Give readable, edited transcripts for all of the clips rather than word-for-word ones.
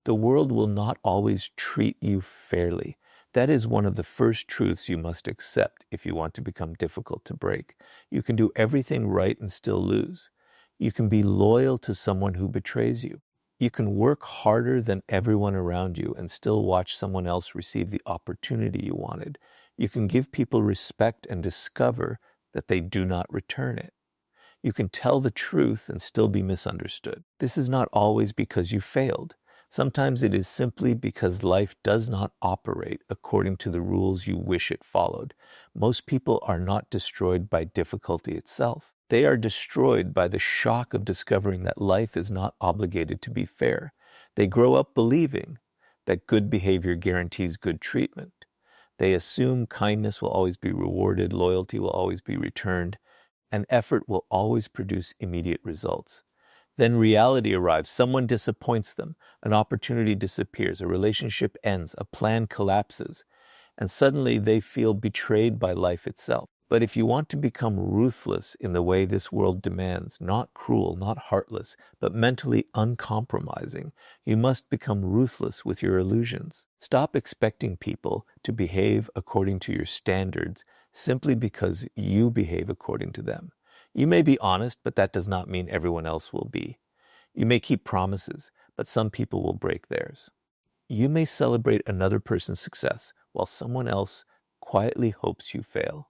The world will not always treat you fairly. That is one of the first truths you must accept if you want to become difficult to break. You can do everything right and still lose. You can be loyal to someone who betrays you. You can work harder than everyone around you and still watch someone else receive the opportunity you wanted. You can give people respect and discover that they do not return it. You can tell the truth and still be misunderstood. This is not always because you failed. Sometimes it is simply because life does not operate according to the rules you wish it followed. Most people are not destroyed by difficulty itself. They are destroyed by the shock of discovering that life is not obligated to be fair. They grow up believing that good behavior guarantees good treatment. They assume kindness will always be rewarded, loyalty will always be returned, and effort will always produce immediate results. Then reality arrives. Someone disappoints them. An opportunity disappears. A relationship ends. A plan collapses. And suddenly they feel betrayed by life itself. But if you want to become ruthless in the way this world demands, not cruel, not heartless, but mentally uncompromising, you must become ruthless with your illusions. Stop expecting people to behave according to your standards simply because you behave according to them. You may be honest, but that does not mean everyone else will be. You may keep promises, but some people will break theirs. You may celebrate another person's success while someone else quietly hopes you fail.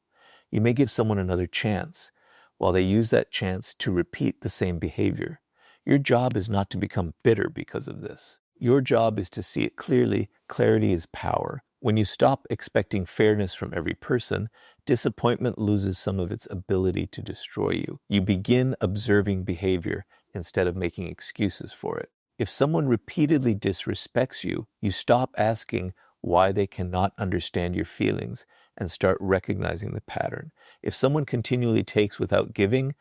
You may give someone another chance while they use that chance to repeat the same behavior. Your job is not to become bitter because of this. Your job is to see it clearly. Clarity is power. When you stop expecting fairness from every person, disappointment loses some of its ability to destroy you. You begin observing behavior instead of making excuses for it. If someone repeatedly disrespects you, you stop asking why they cannot understand your feelings and start recognizing the pattern. If someone continually takes without giving,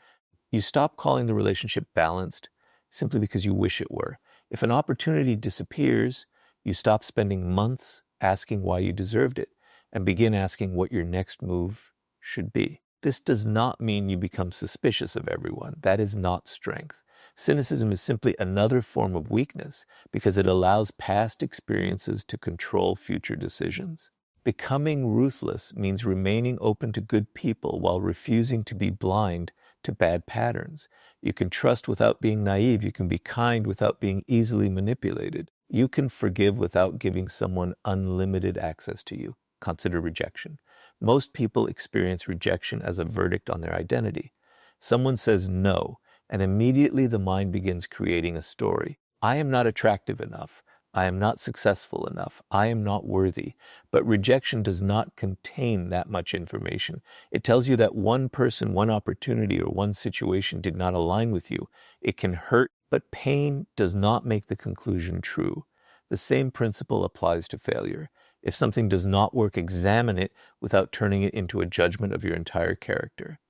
you stop calling the relationship balanced simply because you wish it were. If an opportunity disappears, you stop spending months asking why you deserved it and begin asking what your next move should be. This does not mean you become suspicious of everyone. That is not strength. Cynicism is simply another form of weakness because it allows past experiences to control future decisions. Becoming ruthless means remaining open to good people while refusing to be blind to bad patterns. You can trust without being naive. You can be kind without being easily manipulated. You can forgive without giving someone unlimited access to you. Consider rejection. Most people experience rejection as a verdict on their identity. Someone says no, and immediately the mind begins creating a story. I am not attractive enough. I am not successful enough. I am not worthy. But rejection does not contain that much information. It tells you that one person, one opportunity, or one situation did not align with you. It can hurt, but pain does not make the conclusion true. The same principle applies to failure. If something does not work, examine it without turning it into a judgment of your entire character.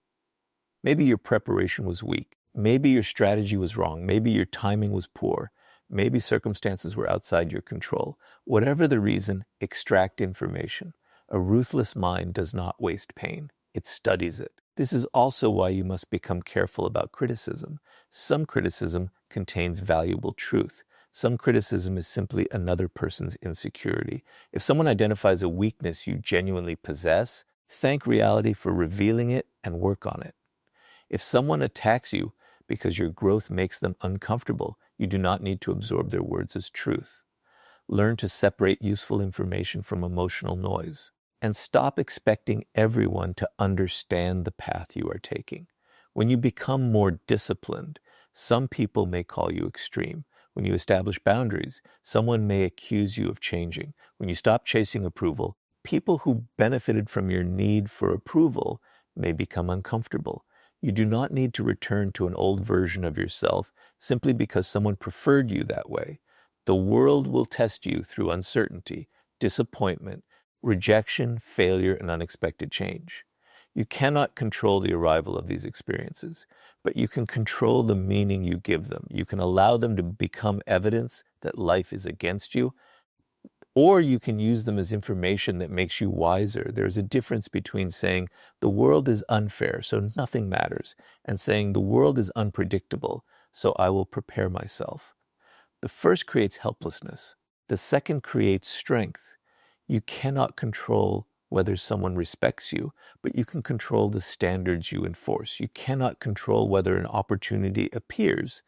Maybe your preparation was weak. Maybe your strategy was wrong. Maybe your timing was poor. Maybe circumstances were outside your control. Whatever the reason, extract information. A ruthless mind does not waste pain. It studies it. This is also why you must become careful about criticism. Some criticism contains valuable truth. Some criticism is simply another person's insecurity. If someone identifies a weakness you genuinely possess, thank reality for revealing it and work on it. If someone attacks you because your growth makes them uncomfortable, you do not need to absorb their words as truth. Learn to separate useful information from emotional noise. And stop expecting everyone to understand the path you are taking. When you become more disciplined, some people may call you extreme. When you establish boundaries, someone may accuse you of changing. When you stop chasing approval, people who benefited from your need for approval may become uncomfortable. You do not need to return to an old version of yourself simply because someone preferred you that way. The world will test you through uncertainty, disappointment, rejection, failure, and unexpected change. You cannot control the arrival of these experiences, but you can control the meaning you give them. You can allow them to become evidence that life is against you, or you can use them as information that makes you wiser. There's a difference between saying the world is unfair, so nothing matters, and saying the world is unpredictable, so I will prepare myself. The first creates helplessness. The second creates strength. You cannot control whether someone respects you, but you can control the standards you enforce. You cannot control whether an opportunity appears,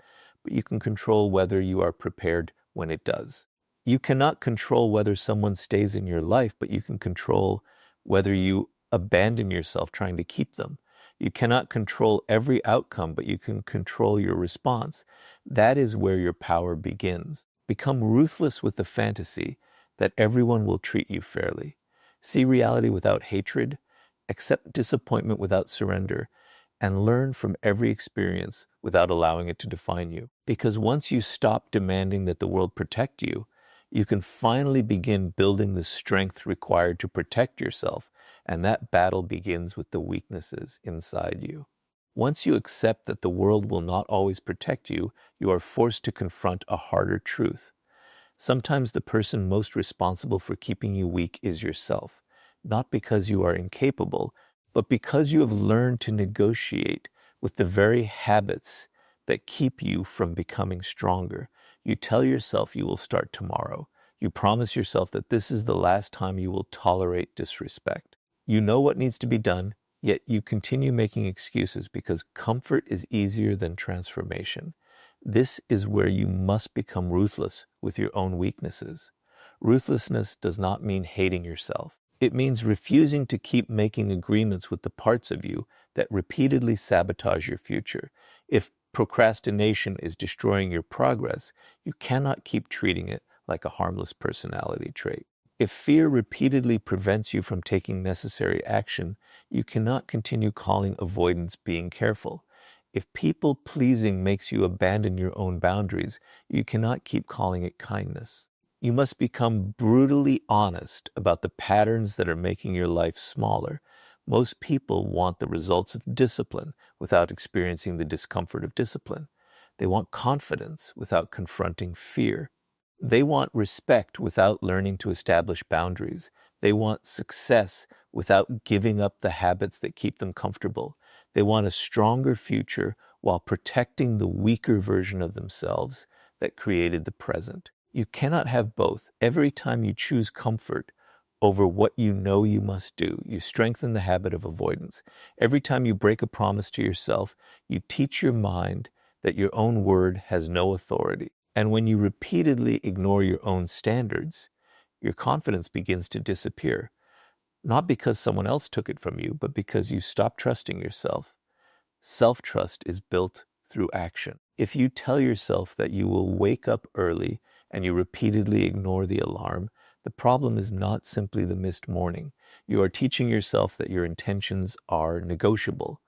but you can control whether you are prepared when it does. You cannot control whether someone stays in your life, but you can control whether you abandon yourself trying to keep them. You cannot control every outcome, but you can control your response. That is where your power begins. Become ruthless with the fantasy that everyone will treat you fairly. See reality without hatred, accept disappointment without surrender, and learn from every experience without allowing it to define you. Because once you stop demanding that the world protect you, you can finally begin building the strength required to protect yourself, and that battle begins with the weaknesses inside you. Once you accept that the world will not always protect you, you are forced to confront a harder truth. Sometimes the person most responsible for keeping you weak is yourself, not because you are incapable, but because you have learned to negotiate with the very habits that keep you from becoming stronger. You tell yourself you will start tomorrow. You promise yourself that this is the last time you will tolerate disrespect. You know what needs to be done, yet you continue making excuses because comfort is easier than transformation. This is where you must become ruthless with your own weaknesses. Ruthlessness does not mean hating yourself. It means refusing to keep making agreements with the parts of you that repeatedly sabotage your future. If procrastination is destroying your progress, you cannot keep treating it like a harmless personality trait. If fear repeatedly prevents you from taking necessary action, you cannot continue calling avoidance being careful. If people-pleasing makes you abandon your own boundaries, you cannot keep calling it kindness. You must become brutally honest about the patterns that are making your life smaller. Most people want the results of discipline without experiencing the discomfort of discipline. They want confidence without confronting fear. They want respect without learning to establish boundaries. They want success without giving up the habits that keep them comfortable. They want a stronger future while protecting the weaker version of themselves that created the present. You cannot have both. Every time you choose comfort over what you know you must do, you strengthen the habit of avoidance. Every time you break a promise to yourself, you teach your mind that your own word has no authority. And when you repeatedly ignore your own standards, your confidence begins to disappear. Not because someone else took it from you, but because you stop trusting yourself. Self-trust is built through action. If you tell yourself that you will wake up early and you repeatedly ignore the alarm, the problem is not simply the missed morning. You are teaching yourself that your intentions are negotiable.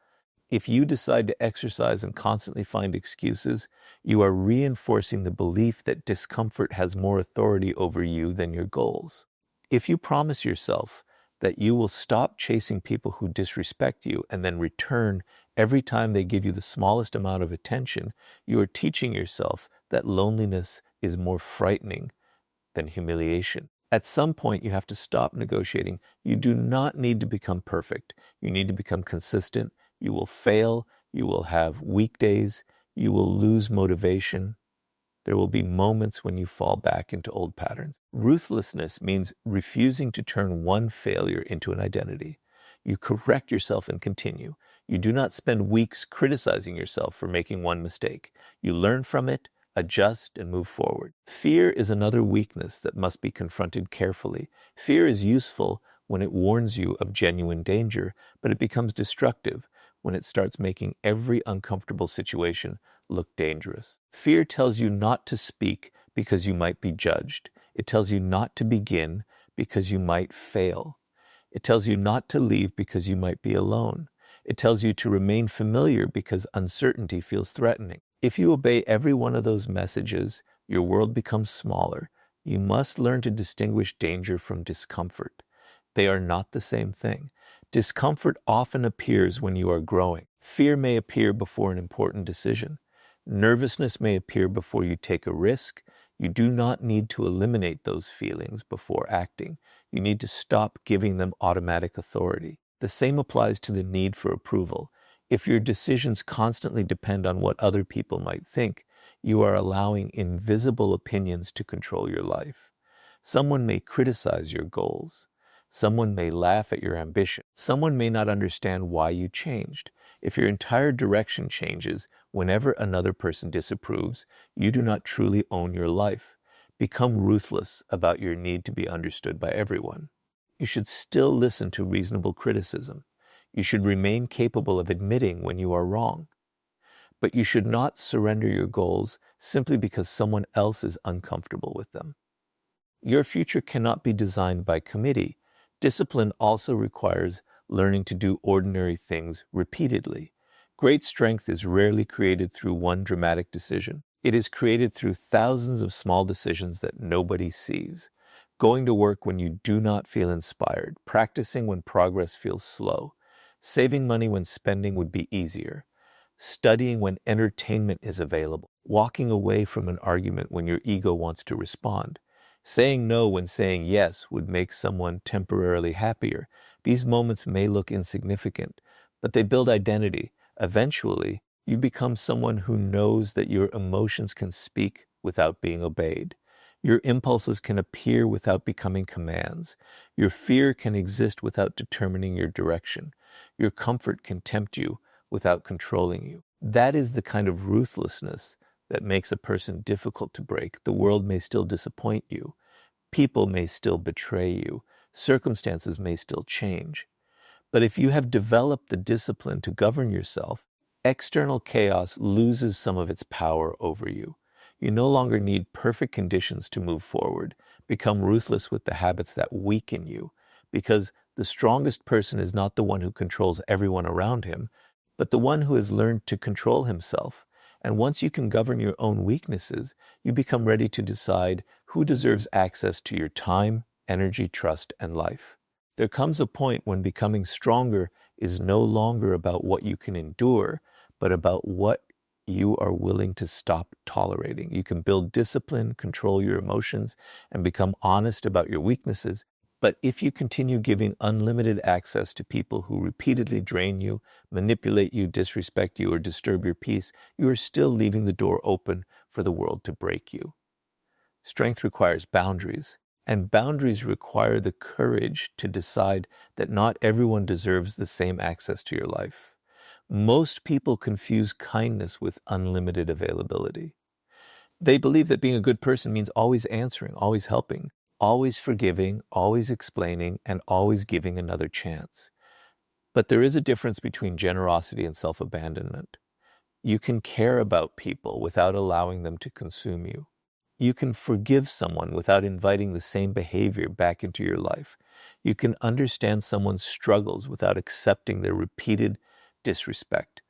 If you decide to exercise and constantly find excuses, you are reinforcing the belief that discomfort has more authority over you than your goals. If you promise yourself that you will stop chasing people who disrespect you and then return every time they give you the smallest amount of attention, you are teaching yourself that loneliness is more frightening than humiliation. At some point, you have to stop negotiating. You do not need to become perfect. You need to become consistent. You will fail. You will have weak days. You will lose motivation. There will be moments when you fall back into old patterns. Ruthlessness means refusing to turn one failure into an identity. You correct yourself and continue. You do not spend weeks criticizing yourself for making one mistake. You learn from it, adjust, and move forward. Fear is another weakness that must be confronted carefully. Fear is useful when it warns you of genuine danger, but it becomes destructive when it starts making every uncomfortable situation look dangerous. Fear tells you not to speak because you might be judged. It tells you not to begin because you might fail. It tells you not to leave because you might be alone. It tells you to remain familiar because uncertainty feels threatening. If you obey every one of those messages, your world becomes smaller. You must learn to distinguish danger from discomfort. They are not the same thing. Discomfort often appears when you are growing. Fear may appear before an important decision. Nervousness may appear before you take a risk. You do not need to eliminate those feelings before acting. You need to stop giving them automatic authority. The same applies to the need for approval. If your decisions constantly depend on what other people might think, You are allowing invisible opinions to control your life. Someone may criticize your goals. Someone may laugh at your ambition. Someone may not understand why you changed. If your entire direction changes whenever another person disapproves, you do not truly own your life. Become ruthless about your need to be understood by everyone. You should still listen to reasonable criticism. You should remain capable of admitting when you are wrong. But you should not surrender your goals simply because someone else is uncomfortable with them. Your future cannot be designed by committee. Discipline also requires learning to do ordinary things repeatedly. Great strength is rarely created through one dramatic decision. It is created through thousands of small decisions that nobody sees. Going to work when you do not feel inspired, practicing when progress feels slow, saving money when spending would be easier, studying when entertainment is available, walking away from an argument when your ego wants to respond, saying no when saying yes would make someone temporarily happier. These moments may look insignificant, but they build identity. Eventually, you become someone who knows that your emotions can speak without being obeyed. Your impulses can appear without becoming commands. Your fear can exist without determining your direction. Your comfort can tempt you without controlling you. That is the kind of ruthlessness that makes a person difficult to break. The world may still disappoint you. People may still betray you. Circumstances may still change. But if you have developed the discipline to govern yourself, external chaos loses some of its power over you. You no longer need perfect conditions to move forward. Become ruthless with the habits that weaken you, because the strongest person is not the one who controls everyone around him, but the one who has learned to control himself. And once you can govern your own weaknesses, you become ready to decide who deserves access to your time, energy, trust, and life. There comes a point when becoming stronger is no longer about what you can endure, but about what you are willing to stop tolerating. You can build discipline, control your emotions, and become honest about your weaknesses. But if you continue giving unlimited access to people who repeatedly drain you, manipulate you, disrespect you, or disturb your peace, you are still leaving the door open for the world to break you. Strength requires boundaries, and boundaries require the courage to decide that not everyone deserves the same access to your life. Most people confuse kindness with unlimited availability. They believe that being a good person means always answering, always helping, always forgiving, always explaining, and always giving another chance. But there is a difference between generosity and self-abandonment. You can care about people without allowing them to consume you. You can forgive someone without inviting the same behavior back into your life. You can understand someone's struggles without accepting their repeated disrespect.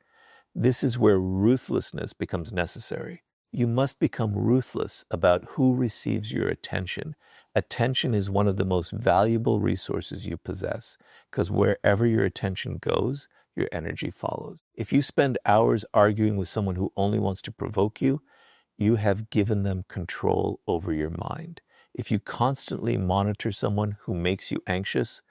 This is where ruthlessness becomes necessary. You must become ruthless about who receives your attention. Attention is one of the most valuable resources you possess, because wherever your attention goes, your energy follows. If you spend hours arguing with someone who only wants to provoke you, you have given them control over your mind. If you constantly monitor someone who makes you anxious,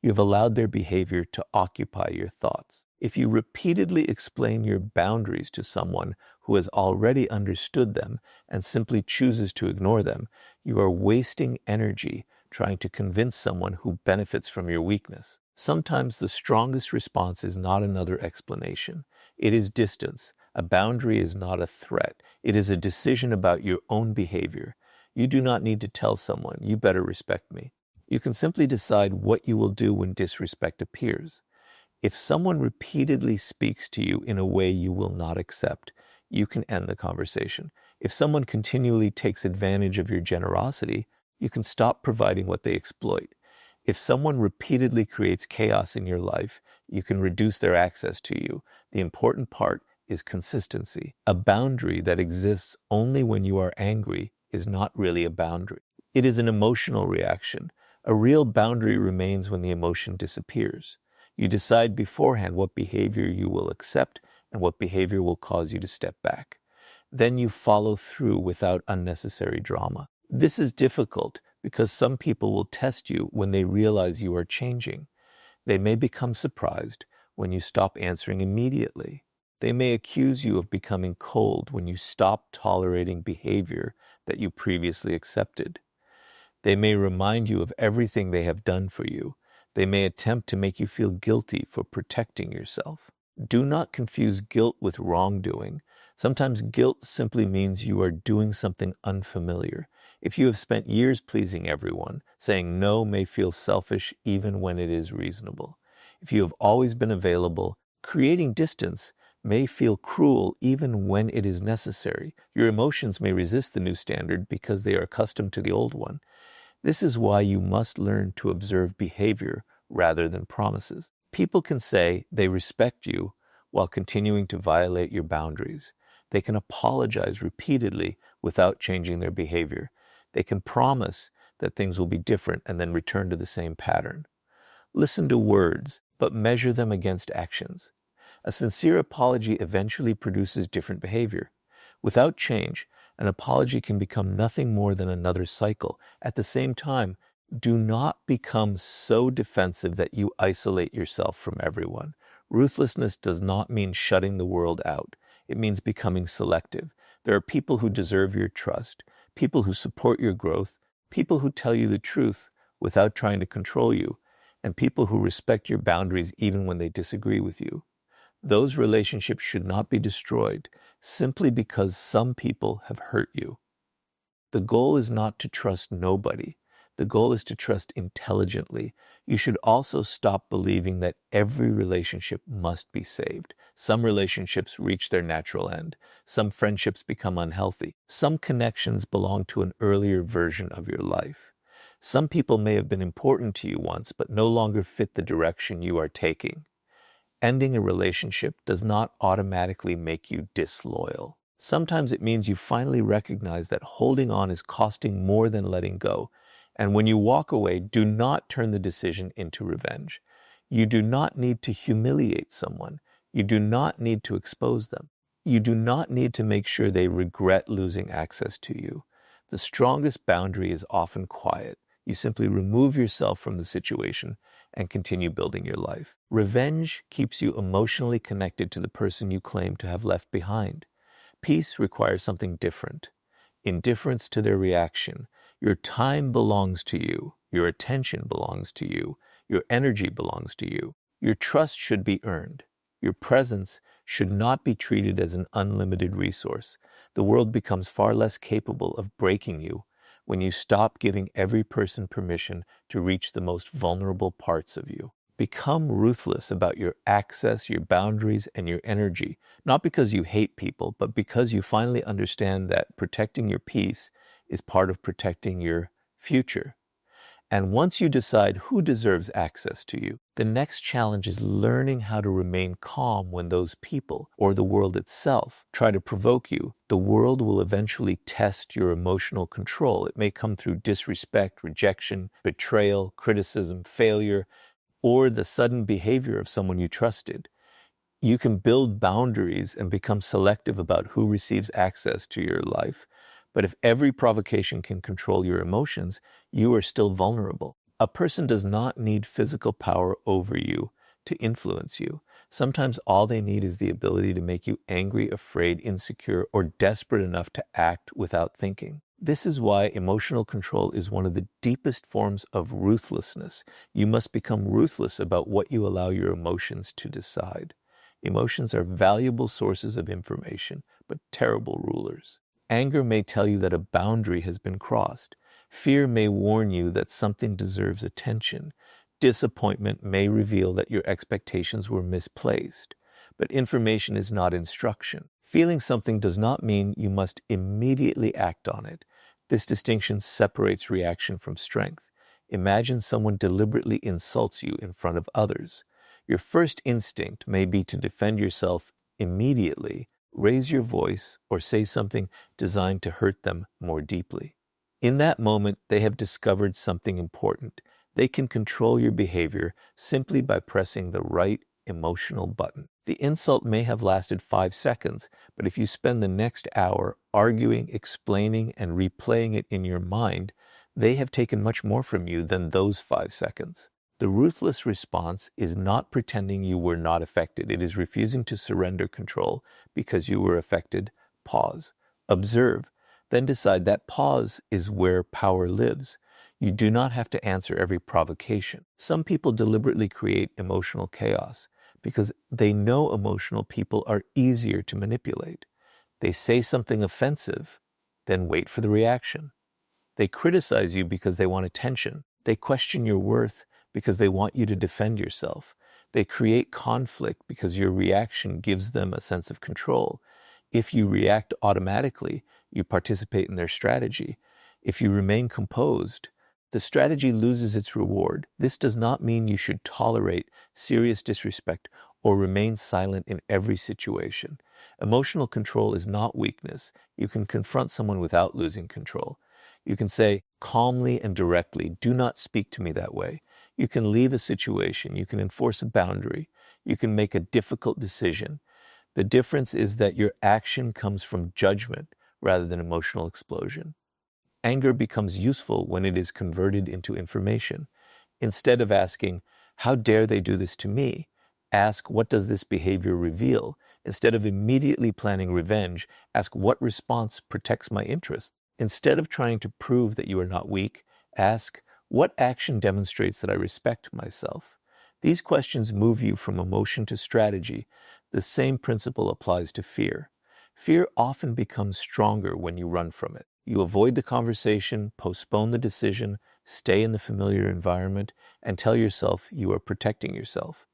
you have allowed their behavior to occupy your thoughts. If you repeatedly explain your boundaries to someone who has already understood them and simply chooses to ignore them, you are wasting energy trying to convince someone who benefits from your weakness. Sometimes the strongest response is not another explanation. It is distance. A boundary is not a threat. It is a decision about your own behavior. You do not need to tell someone, "You better respect me." You can simply decide what you will do when disrespect appears. If someone repeatedly speaks to you in a way you will not accept, you can end the conversation. If someone continually takes advantage of your generosity, you can stop providing what they exploit. If someone repeatedly creates chaos in your life, you can reduce their access to you. The important part is consistency. A boundary that exists only when you are angry is not really a boundary. It is an emotional reaction. A real boundary remains when the emotion disappears. You decide beforehand what behavior you will accept and what behavior will cause you to step back. Then you follow through without unnecessary drama. This is difficult because some people will test you when they realize you are changing. They may become surprised when you stop answering immediately. They may accuse you of becoming cold when you stop tolerating behavior that you previously accepted. They may remind you of everything they have done for you. They may attempt to make you feel guilty for protecting yourself. Do not confuse guilt with wrongdoing. Sometimes guilt simply means you are doing something unfamiliar. If you have spent years pleasing everyone, saying no may feel selfish even when it is reasonable. If you have always been available, creating distance may feel cruel even when it is necessary. Your emotions may resist the new standard because they are accustomed to the old one. This is why you must learn to observe behavior rather than promises. People can say they respect you while continuing to violate your boundaries. They can apologize repeatedly without changing their behavior. They can promise that things will be different and then return to the same pattern. Listen to words, but measure them against actions. A sincere apology eventually produces different behavior. Without change, an apology can become nothing more than another cycle. At the same time, do not become so defensive that you isolate yourself from everyone. Ruthlessness does not mean shutting the world out. It means becoming selective. There are people who deserve your trust, people who support your growth, people who tell you the truth without trying to control you, and people who respect your boundaries even when they disagree with you. Those relationships should not be destroyed simply because some people have hurt you. The goal is not to trust nobody. The goal is to trust intelligently. You should also stop believing that every relationship must be saved. Some relationships reach their natural end. Some friendships become unhealthy. Some connections belong to an earlier version of your life. Some people may have been important to you once, but no longer fit the direction you are taking. Ending a relationship does not automatically make you disloyal. Sometimes it means you finally recognize that holding on is costing more than letting go. And when you walk away, do not turn the decision into revenge. You do not need to humiliate someone. You do not need to expose them. You do not need to make sure they regret losing access to you. The strongest boundary is often quiet. You simply remove yourself from the situation and continue building your life. Revenge keeps you emotionally connected to the person you claim to have left behind. Peace requires something different. Indifference to their reaction. Your time belongs to you. Your attention belongs to you. Your energy belongs to you. Your trust should be earned. Your presence should not be treated as an unlimited resource. The world becomes far less capable of breaking you when you stop giving every person permission to reach the most vulnerable parts of you. Become ruthless about your access, your boundaries, and your energy, not because you hate people, but because you finally understand that protecting your peace is part of protecting your future. And once you decide who deserves access to you, the next challenge is learning how to remain calm when those people, or the world itself, try to provoke you. The world will eventually test your emotional control. It may come through disrespect, rejection, betrayal, criticism, failure, or the sudden behavior of someone you trusted. You can build boundaries and become selective about who receives access to your life. But if every provocation can control your emotions, you are still vulnerable. A person does not need physical power over you to influence you. Sometimes all they need is the ability to make you angry, afraid, insecure, or desperate enough to act without thinking. This is why emotional control is one of the deepest forms of ruthlessness. You must become ruthless about what you allow your emotions to decide. Emotions are valuable sources of information, but terrible rulers. Anger may tell you that a boundary has been crossed. Fear may warn you that something deserves attention. Disappointment may reveal that your expectations were misplaced. But information is not instruction. Feeling something does not mean you must immediately act on it. This distinction separates reaction from strength. Imagine someone deliberately insults you in front of others. Your first instinct may be to defend yourself immediately, raise your voice, or say something designed to hurt them more deeply. In that moment, they have discovered something important. They can control your behavior simply by pressing the right emotional button. The insult may have lasted 5 seconds, but if you spend the next hour arguing, explaining, and replaying it in your mind, they have taken much more from you than those 5 seconds. The ruthless response is not pretending you were not affected. It is refusing to surrender control because you were affected. Pause. Observe. Then decide that pause is where power lives. You do not have to answer every provocation. Some people deliberately create emotional chaos because they know emotional people are easier to manipulate. They say something offensive, then wait for the reaction. They criticize you because they want attention. They question your worth because they want you to defend yourself. They create conflict because your reaction gives them a sense of control. If you react automatically, you participate in their strategy. If you remain composed, the strategy loses its reward. This does not mean you should tolerate serious disrespect or remain silent in every situation. Emotional control is not weakness. You can confront someone without losing control. You can say calmly and directly, do not speak to me that way. You can leave a situation. You can enforce a boundary. You can make a difficult decision. The difference is that your action comes from judgment rather than emotional explosion. Anger becomes useful when it is converted into information. Instead of asking, how dare they do this to me? Ask, what does this behavior reveal? Instead of immediately planning revenge, ask what response protects my interests. Instead of trying to prove that you are not weak, ask, what action demonstrates that I respect myself? These questions move you from emotion to strategy. The same principle applies to fear. Fear often becomes stronger when you run from it. You avoid the conversation, postpone the decision, stay in the familiar environment, and tell yourself you are protecting yourself.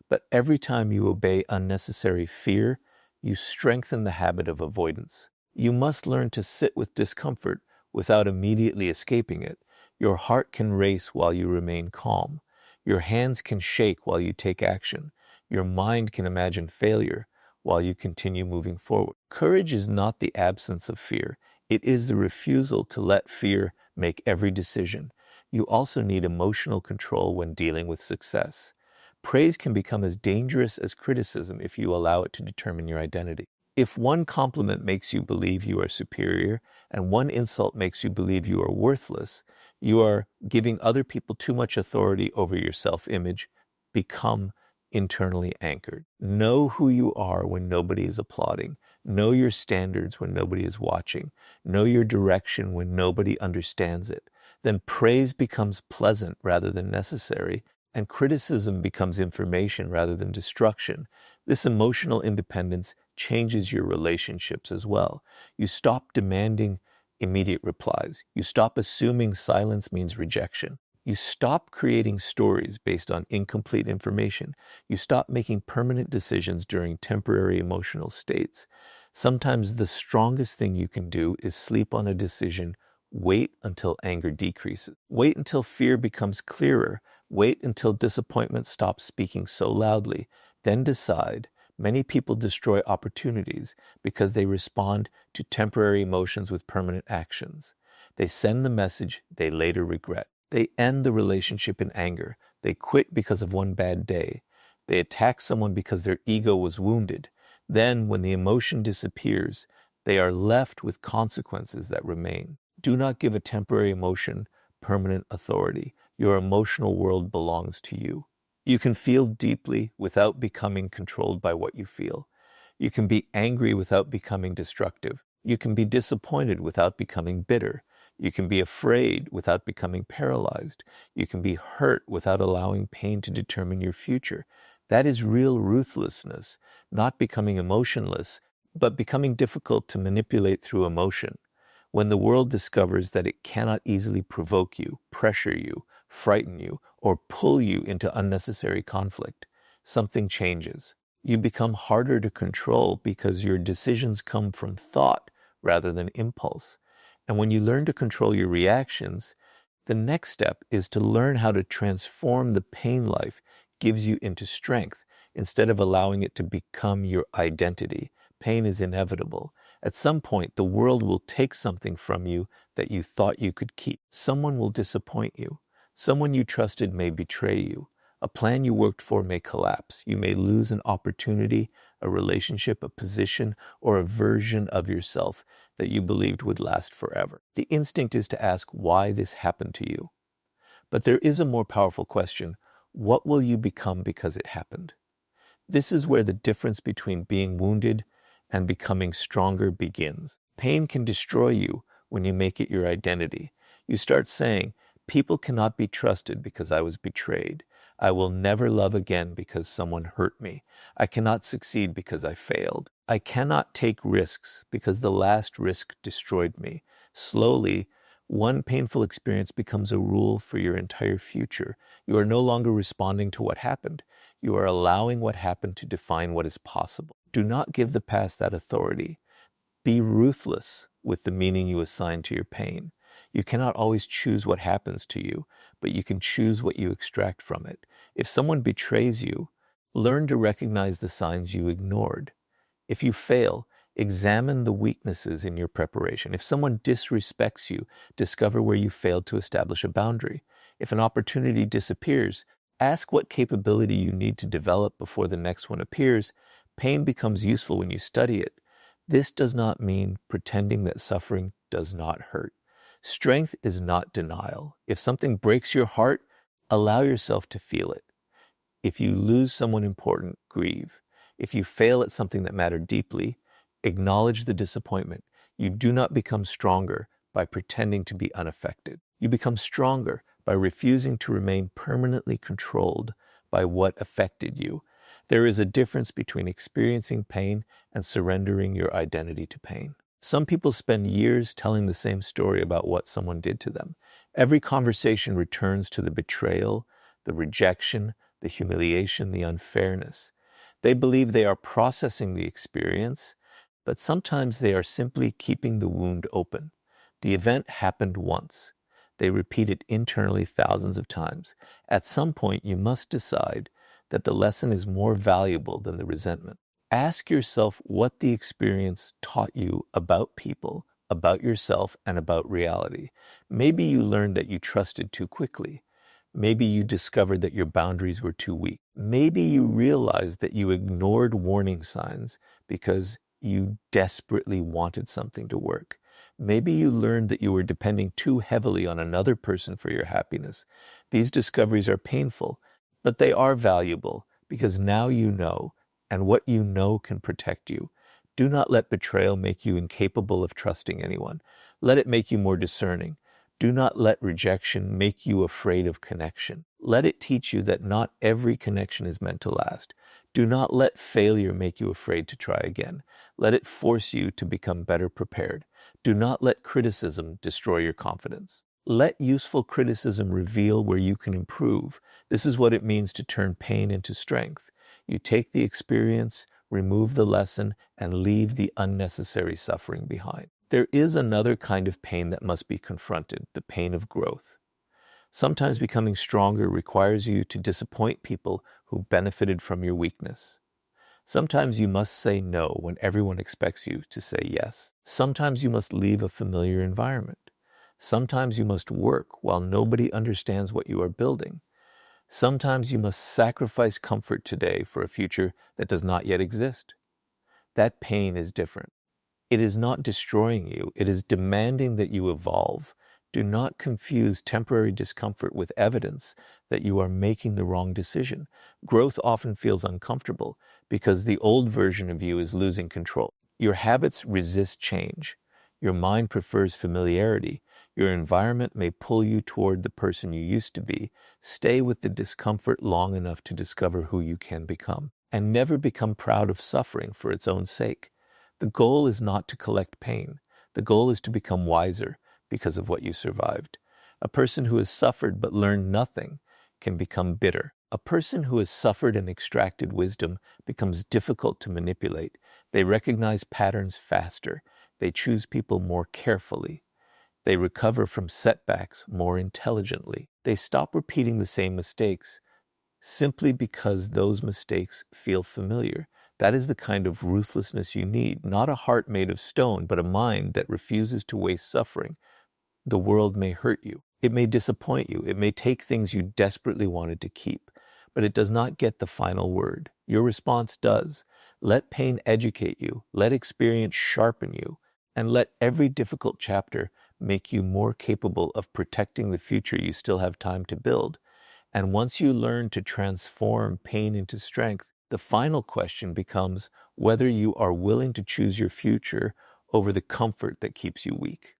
But every time you obey unnecessary fear, you strengthen the habit of avoidance. You must learn to sit with discomfort without immediately escaping it. Your heart can race while you remain calm. Your hands can shake while you take action. Your mind can imagine failure while you continue moving forward. Courage is not the absence of fear. It is the refusal to let fear make every decision. You also need emotional control when dealing with success. Praise can become as dangerous as criticism if you allow it to determine your identity. If one compliment makes you believe you are superior and one insult makes you believe you are worthless, you are giving other people too much authority over your self-image. Become internally anchored. Know who you are when nobody is applauding. Know your standards when nobody is watching. Know your direction when nobody understands it. Then praise becomes pleasant rather than necessary, and criticism becomes information rather than destruction. This emotional independence changes your relationships as well. You stop demanding immediate replies. You stop assuming silence means rejection. You stop creating stories based on incomplete information. You stop making permanent decisions during temporary emotional states. Sometimes the strongest thing you can do is sleep on a decision. Wait until anger decreases. Wait until fear becomes clearer. Wait until disappointment stops speaking so loudly. Then decide. Many people destroy opportunities because they respond to temporary emotions with permanent actions. They send the message they later regret. They end the relationship in anger. They quit because of one bad day. They attack someone because their ego was wounded. Then, when the emotion disappears, they are left with consequences that remain. Do not give a temporary emotion permanent authority. Your emotional world belongs to you. You can feel deeply without becoming controlled by what you feel. You can be angry without becoming destructive. You can be disappointed without becoming bitter. You can be afraid without becoming paralyzed. You can be hurt without allowing pain to determine your future. That is real ruthlessness, not becoming emotionless, but becoming difficult to manipulate through emotion. When the world discovers that it cannot easily provoke you, pressure you, frighten you, or pull you into unnecessary conflict, something changes. You become harder to control because your decisions come from thought rather than impulse. And when you learn to control your reactions, the next step is to learn how to transform the pain life gives you into strength instead of allowing it to become your identity. Pain is inevitable. At some point, the world will take something from you that you thought you could keep. Someone will disappoint you. Someone you trusted may betray you. A plan you worked for may collapse. You may lose an opportunity, a relationship, a position, or a version of yourself that you believed would last forever. The instinct is to ask why this happened to you. But there is a more powerful question. What will you become because it happened? This is where the difference between being wounded and becoming stronger begins. Pain can destroy you when you make it your identity. You start saying, people cannot be trusted because I was betrayed. I will never love again because someone hurt me. I cannot succeed because I failed. I cannot take risks because the last risk destroyed me. Slowly, one painful experience becomes a rule for your entire future. You are no longer responding to what happened. You are allowing what happened to define what is possible. Do not give the past that authority. Be ruthless with the meaning you assign to your pain. You cannot always choose what happens to you, but you can choose what you extract from it. If someone betrays you, learn to recognize the signs you ignored. If you fail, examine the weaknesses in your preparation. If someone disrespects you, discover where you failed to establish a boundary. If an opportunity disappears, ask what capability you need to develop before the next one appears. Pain becomes useful when you study it. This does not mean pretending that suffering does not hurt. Strength is not denial. If something breaks your heart, allow yourself to feel it. If you lose someone important, grieve. If you fail at something that mattered deeply, acknowledge the disappointment. You do not become stronger by pretending to be unaffected. You become stronger by refusing to remain permanently controlled by what affected you. There is a difference between experiencing pain and surrendering your identity to pain. Some people spend years telling the same story about what someone did to them. Every conversation returns to the betrayal, the rejection, the humiliation, the unfairness. They believe they are processing the experience, but sometimes they are simply keeping the wound open. The event happened once. They repeat it internally thousands of times. At some point, you must decide that the lesson is more valuable than the resentment. Ask yourself what the experience taught you about people, about yourself, and about reality. Maybe you learned that you trusted too quickly. Maybe you discovered that your boundaries were too weak. Maybe you realized that you ignored warning signs because you desperately wanted something to work. Maybe you learned that you were depending too heavily on another person for your happiness. These discoveries are painful, but they are valuable because now you know, and what you know can protect you. Do not let betrayal make you incapable of trusting anyone. Let it make you more discerning. Do not let rejection make you afraid of connection. Let it teach you that not every connection is meant to last. Do not let failure make you afraid to try again. Let it force you to become better prepared. Do not let criticism destroy your confidence. Let useful criticism reveal where you can improve. This is what it means to turn pain into strength. You take the experience, remove the lesson, and leave the unnecessary suffering behind. There is another kind of pain that must be confronted, the pain of growth. Sometimes becoming stronger requires you to disappoint people who benefited from your weakness. Sometimes you must say no when everyone expects you to say yes. Sometimes you must leave a familiar environment. Sometimes you must work while nobody understands what you are building. Sometimes you must sacrifice comfort today for a future that does not yet exist. That pain is different. It is not destroying you. It is demanding that you evolve. Do not confuse temporary discomfort with evidence that you are making the wrong decision. Growth often feels uncomfortable because the old version of you is losing control. Your habits resist change. Your mind prefers familiarity. Your environment may pull you toward the person you used to be. Stay with the discomfort long enough to discover who you can become. And never become proud of suffering for its own sake. The goal is not to collect pain. The goal is to become wiser because of what you survived. A person who has suffered but learned nothing can become bitter. A person who has suffered and extracted wisdom becomes difficult to manipulate. They recognize patterns faster. They choose people more carefully. They recover from setbacks more intelligently. They stop repeating the same mistakes simply because those mistakes feel familiar. That is the kind of ruthlessness you need, not a heart made of stone, but a mind that refuses to waste suffering. The world may hurt you. It may disappoint you. It may take things you desperately wanted to keep, but it does not get the final word. Your response does. Let pain educate you. Let experience sharpen you. And let every difficult chapter make you more capable of protecting the future you still have time to build. And once you learn to transform pain into strength, the final question becomes whether you are willing to choose your future over the comfort that keeps you weak.